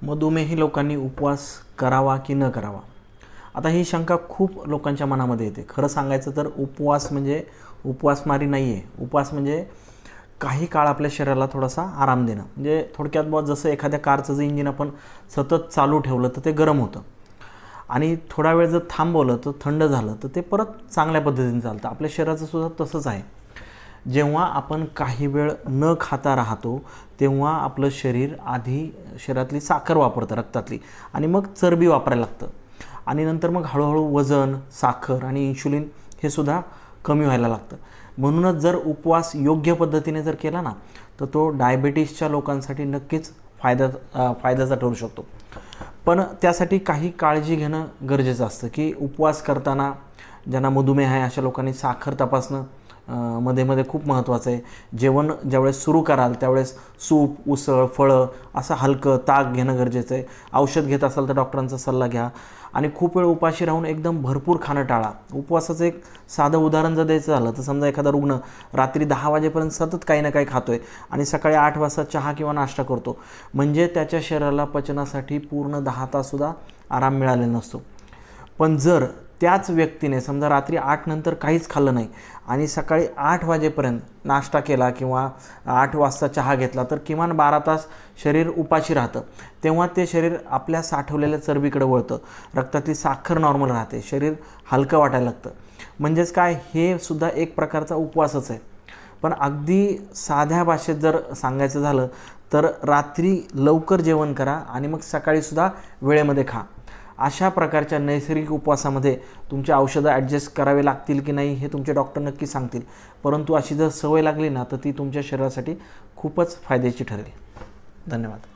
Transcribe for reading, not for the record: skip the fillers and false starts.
मधुमेही लोकांनी उपवास करावा की न करावा? आता ही शंका खूप लोकांच्या मनामध्ये येते. खरं सांगायचं तर उपवास म्हणजे उपवासमारी नाही आहे. उपवास म्हणजे काही काळ आपल्या शरीराला थोडासा आराम देणं. म्हणजे थोडक्यात बुवा जसं एखाद्या कारचं जे इंजिन आपण सतत चालू ठेवलं तर ते गरम होतं आणि थोडा वेळ जर थांबवलं तर थंड झालं तर ते परत चांगल्या पद्धतीने चालतं. आपल्या शरीराचं सुद्धा तसंच आहे. जेव्हा आपण काही वेळ न खाता राहतो तेव्हा आपलं शरीर आधी शरीरातली साखर वापरतं रक्तातली आणि मग चरबी वापरायला लागतं आणि नंतर मग हळूहळू वजन, साखर आणि इन्शुलिन हे सुद्धा कमी व्हायला लागतं. म्हणूनच जर उपवास योग्य पद्धतीने जर केला ना तर तो डायबिटीसच्या लोकांसाठी नक्कीच फायद्याचा ठरू शकतो. पण त्यासाठी काही काळजी घेणं गरजेचं असतं की उपवास करताना ज्यांना मधुमेह आहे अशा लोकांनी साखर तपासणं मध्ये मध्ये खूप महत्त्वाचं आहे. जेवण ज्यावेळेस सुरू कराल त्यावेळेस सूप, उसळ, फळं असं हलकं ताक घेणं गरजेचं आहे. औषध घेत असाल तर डॉक्टरांचा सल्ला घ्या आणि खूप वेळ उपाशी राहून एकदम भरपूर खाणं टाळा. उपवासाचं एक साधं उदाहरण जर द्यायचं झालं तर समजा एखादा रुग्ण रात्री 10 वाजेपर्यंत सतत काही ना काही खातोय आणि सकाळी 8 वाजता चहा किंवा नाश्ता करतो, म्हणजे त्याच्या शरीराला पचनासाठी पूर्ण 10 ताससुद्धा आराम मिळालेला नसतो. पण जर त्याच व्यक्तीने समजा रात्री 8 नंतर काहीच खाल्लं नाही आणि सकाळी 8 वाजेपर्यंत नाश्ता केला किंवा 8 वाजता चहा घेतला तर किमान 12 तास शरीर उपाशी राहतं. तेव्हा ते शरीर आपल्या साठवलेल्या चरबीकडे वळतं, रक्तातली साखर नॉर्मल राहते, शरीर हलकं वाटायला लागतं. म्हणजेच काय, हे सुद्धा एक प्रकारचा उपवासच आहे. पण अगदी साध्या भाषेत जर सांगायचं झालं तर रात्री लवकर जेवण करा आणि मग सकाळीसुद्धा वेळेमध्ये खा. अशा प्रकारच्या नैसर्गिक उपवासामध्ये तुमचे औषधं ॲडजस्ट करावे लागतील की नाही हे तुमचे डॉक्टर नक्की सांगतील. परंतु अशी जर सवय लागली ना तर ती तुमच्या शरीरासाठी खूपच फायद्याची ठरेल. धन्यवाद.